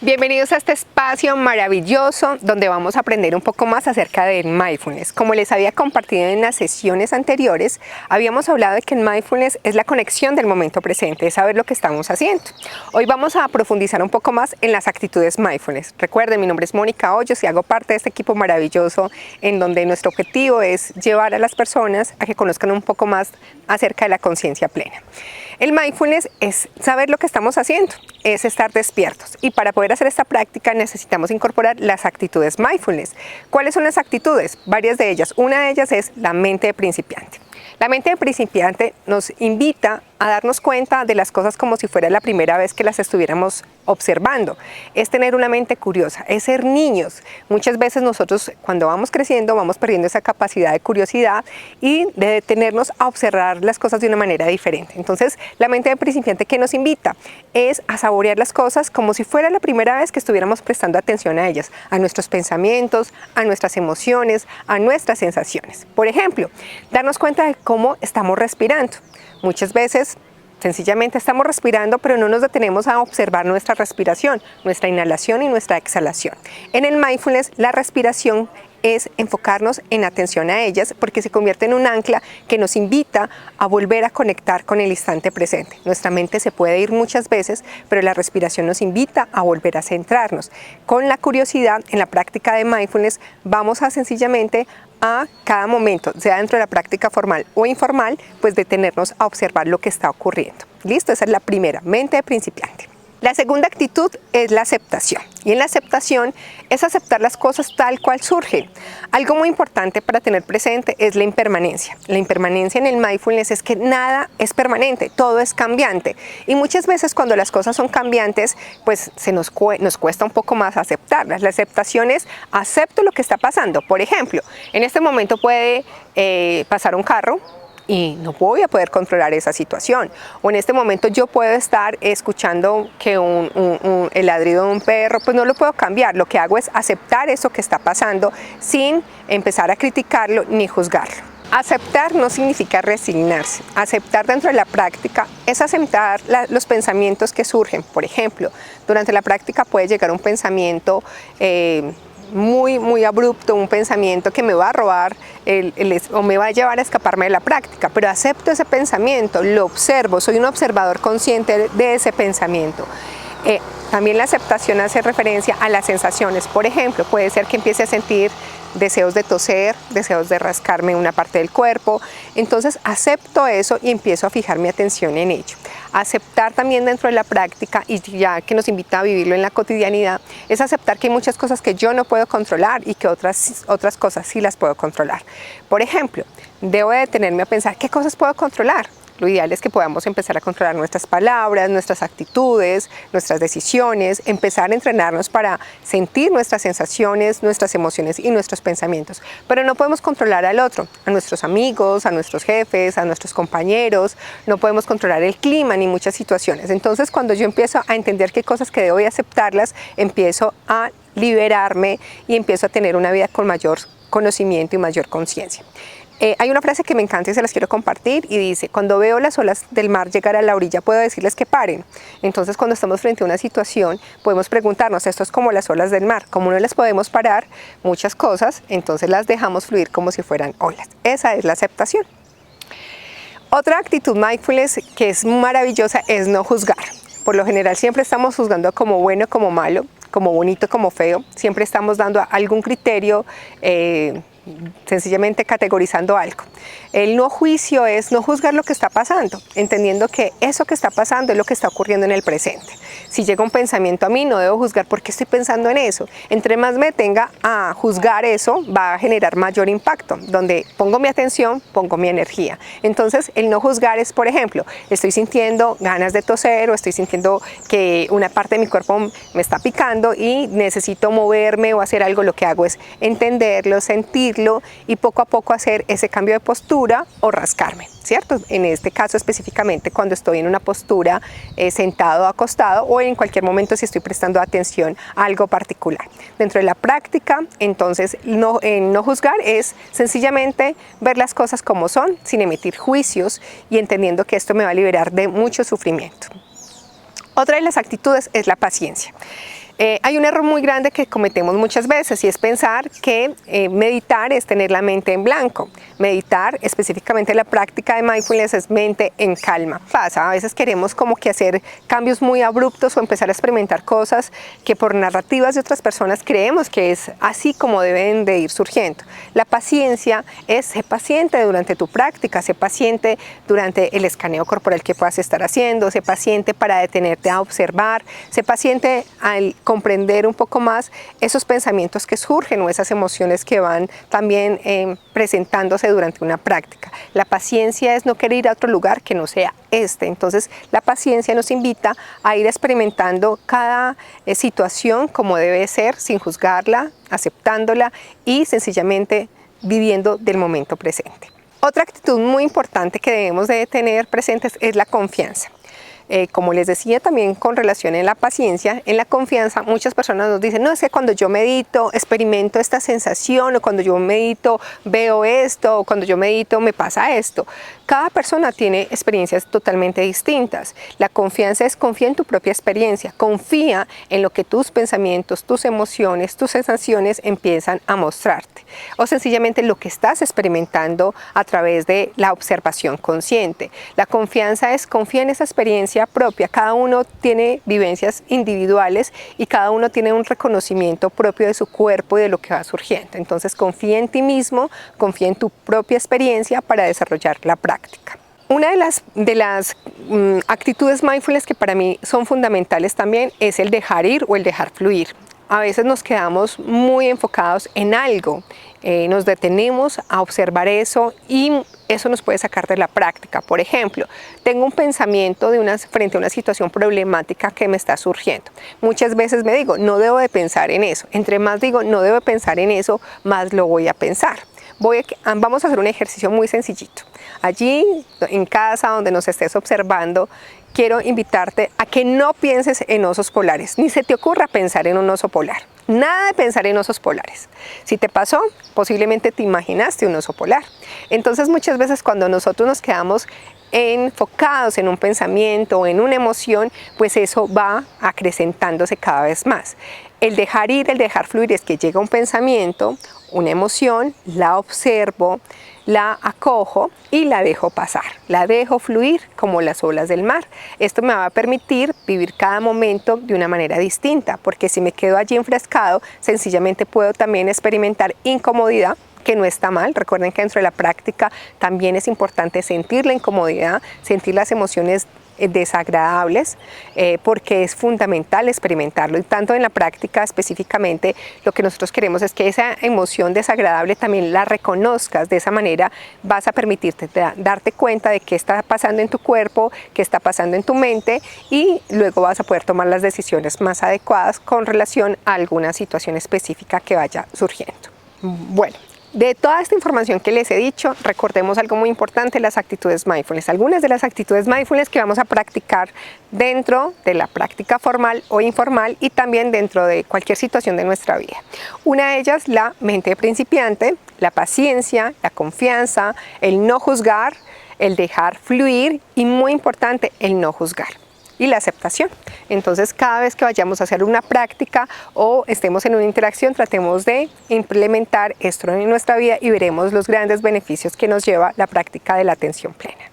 Bienvenidos a este espacio maravilloso donde vamos a aprender un poco más acerca del mindfulness. Como les había compartido en las sesiones anteriores, habíamos hablado de que el mindfulness es la conexión del momento presente, es saber lo que estamos haciendo. Hoy vamos a profundizar un poco más en las actitudes mindfulness. Recuerden, mi nombre es Mónica Hoyos y hago parte de este equipo maravilloso en donde nuestro objetivo es llevar a las personas a que conozcan un poco más acerca de la conciencia plena. El mindfulness es saber lo que estamos haciendo, es estar despiertos, y para poder hacer esta práctica necesitamos incorporar las actitudes mindfulness. ¿Cuáles son las actitudes? Varias de ellas. Una de ellas es la mente de principiante. La mente de principiante nos invita a darnos cuenta de las cosas como si fuera la primera vez que las estuviéramos observando. Es tener una mente curiosa, es ser niños. Muchas veces nosotros cuando vamos creciendo vamos perdiendo esa capacidad de curiosidad y de detenernos a observar las cosas de una manera diferente. Entonces, la mente de principiante que nos invita es a saborear las cosas como si fuera la primera vez que estuviéramos prestando atención a ellas, a nuestros pensamientos, a nuestras emociones, a nuestras sensaciones. Por ejemplo, darnos cuenta de cómo estamos respirando. Muchas veces sencillamente estamos respirando, pero no nos detenemos a observar nuestra respiración, nuestra inhalación y nuestra exhalación. En el mindfulness, la respiración es enfocarnos en atención a ellas porque se convierte en un ancla que nos invita a volver a conectar con el instante presente. Nuestra mente se puede ir muchas veces, pero la respiración nos invita a volver a centrarnos. Con la curiosidad, en la práctica de mindfulness, vamos a sencillamente a cada momento, sea dentro de la práctica formal o informal, pues detenernos a observar lo que está ocurriendo. ¿Listo? Esa es la primera, mente de principiante. La segunda actitud es la aceptación, y en la aceptación es aceptar las cosas tal cual surgen. Algo muy importante para tener presente es la impermanencia. La impermanencia en el mindfulness es que nada es permanente, todo es cambiante, y muchas veces cuando las cosas son cambiantes, pues nos cuesta un poco más aceptarlas. La aceptación es acepto lo que está pasando. Por ejemplo, en este momento puede pasar un carro y no voy a poder controlar esa situación. O en este momento yo puedo estar escuchando que el ladrido de un perro, pues no lo puedo cambiar. Lo que hago es aceptar eso que está pasando sin empezar a criticarlo ni juzgarlo. Aceptar no significa resignarse. Aceptar dentro de la práctica es aceptar los pensamientos que surgen. Por ejemplo, durante la práctica puede llegar un pensamiento muy abrupto, un pensamiento que me va a robar o me va a llevar a escaparme de la práctica, pero acepto ese pensamiento, lo observo, soy un observador consciente de ese pensamiento. También la aceptación hace referencia a las sensaciones. Por ejemplo, puede ser que empiece a sentir deseos de toser, deseos de rascarme una parte del cuerpo. Entonces acepto eso y empiezo a fijar mi atención en ello. Aceptar también dentro de la práctica, y ya que nos invita a vivirlo en la cotidianidad, es aceptar que hay muchas cosas que yo no puedo controlar y que otras cosas sí las puedo controlar. Por ejemplo, debo detenerme a pensar qué cosas puedo controlar. Lo ideal es que podamos empezar a controlar nuestras palabras, nuestras actitudes, nuestras decisiones, empezar a entrenarnos para sentir nuestras sensaciones, nuestras emociones y nuestros pensamientos. Pero no podemos controlar al otro, a nuestros amigos, a nuestros jefes, a nuestros compañeros, no podemos controlar el clima ni muchas situaciones. Entonces, cuando yo empiezo a entender qué cosas que debo aceptarlas, empiezo a liberarme y empiezo a tener una vida con mayor conocimiento y mayor conciencia. Hay una frase que me encanta y se las quiero compartir y dice: cuando veo las olas del mar llegar a la orilla puedo decirles que paren. Entonces, cuando estamos frente a una situación podemos preguntarnos, esto es como las olas del mar, como no las podemos parar muchas cosas, entonces las dejamos fluir como si fueran olas. Esa es la aceptación. Otra actitud mindfulness que es maravillosa es no juzgar. Por lo general siempre estamos juzgando como bueno, como malo, como bonito, como feo. Siempre estamos dando algún criterio, sencillamente categorizando algo. El no juicio es no juzgar lo que está pasando, entendiendo que eso que está pasando es lo que está ocurriendo en el presente. Si llega un pensamiento a mí, no debo juzgar por qué estoy pensando en eso. Entre más me tenga a juzgar eso, va a generar mayor impacto. Donde pongo mi atención, pongo mi energía. Entonces, el no juzgar es, por ejemplo, estoy sintiendo ganas de toser o estoy sintiendo que una parte de mi cuerpo me está picando y necesito moverme o hacer algo. Lo que hago es entenderlo, sentirlo y poco a poco hacer ese cambio de postura o rascarme, ¿cierto? En este caso específicamente cuando estoy en una postura sentado o acostado, o en cualquier momento si estoy prestando atención a algo particular. Dentro de la práctica, entonces, no juzgar es sencillamente ver las cosas como son, sin emitir juicios y entendiendo que esto me va a liberar de mucho sufrimiento. Otra de las actitudes es la paciencia. Hay un error muy grande que cometemos muchas veces y es pensar que meditar es tener la mente en blanco. Meditar, específicamente la práctica de mindfulness, es mente en calma. Pasa, a veces queremos como que hacer cambios muy abruptos o empezar a experimentar cosas que por narrativas de otras personas creemos que es así como deben de ir surgiendo. La paciencia es ser paciente durante tu práctica, ser paciente durante el escaneo corporal que puedas estar haciendo, ser paciente para detenerte a observar, ser paciente al comprender un poco más esos pensamientos que surgen o esas emociones que van también presentándose durante una práctica. La paciencia es no querer ir a otro lugar que no sea este. Entonces, la paciencia nos invita a ir experimentando cada situación como debe ser, sin juzgarla, aceptándola y sencillamente viviendo del momento presente. Otra actitud muy importante que debemos de tener presentes es la confianza. Como les decía también con relación en la paciencia, en la confianza, muchas personas nos dicen, no, es que cuando yo medito experimento esta sensación, o cuando yo medito veo esto, o cuando yo medito me pasa esto. Cada persona tiene experiencias totalmente distintas. La confianza es confía en tu propia experiencia, confía en lo que tus pensamientos, tus emociones, tus sensaciones empiezan a mostrarte, o sencillamente lo que estás experimentando a través de la observación consciente. La confianza es confía en esa experiencia propia. Cada uno tiene vivencias individuales y cada uno tiene un reconocimiento propio de su cuerpo y de lo que va surgiendo. Entonces confía en ti mismo, confía en tu propia experiencia para desarrollar la práctica. Una de las actitudes mindfulness que para mí son fundamentales también es el dejar ir o el dejar fluir. A veces nos quedamos muy enfocados en algo, nos detenemos a observar eso y eso nos puede sacar de la práctica. Por ejemplo, tengo un pensamiento frente a una situación problemática que me está surgiendo. Muchas veces me digo, no debo de pensar en eso. Entre más digo, no debo de pensar en eso, más lo voy a pensar. Vamos a hacer un ejercicio muy sencillito. Allí, en casa, donde nos estés observando, quiero invitarte a que no pienses en osos polares, ni se te ocurra pensar en un oso polar. Nada de pensar en osos polares. Si te pasó, posiblemente te imaginaste un oso polar. Entonces muchas veces cuando nosotros nos quedamos enfocados en un pensamiento o en una emoción, pues eso va acrecentándose cada vez más. El dejar ir, el dejar fluir es que llega un pensamiento, una emoción, la observo, la acojo y la dejo pasar, la dejo fluir como las olas del mar. Esto me va a permitir vivir cada momento de una manera distinta, porque si me quedo allí enfrascado, sencillamente puedo también experimentar incomodidad, que no está mal. Recuerden que dentro de la práctica también es importante sentir la incomodidad, sentir las emociones desagradables, porque es fundamental experimentarlo, y tanto en la práctica específicamente lo que nosotros queremos es que esa emoción desagradable también la reconozcas. De esa manera vas a permitirte darte cuenta de qué está pasando en tu cuerpo, qué está pasando en tu mente, y luego vas a poder tomar las decisiones más adecuadas con relación a alguna situación específica que vaya surgiendo. Bueno, de toda esta información que les he dicho, recordemos algo muy importante, las actitudes mindfulness. Algunas de las actitudes mindfulness que vamos a practicar dentro de la práctica formal o informal y también dentro de cualquier situación de nuestra vida. Una de ellas, la mente de principiante, la paciencia, la confianza, el no juzgar, el dejar fluir y, muy importante, el no juzgar. Y la aceptación. Entonces, cada vez que vayamos a hacer una práctica o estemos en una interacción, tratemos de implementar esto en nuestra vida y veremos los grandes beneficios que nos lleva la práctica de la atención plena.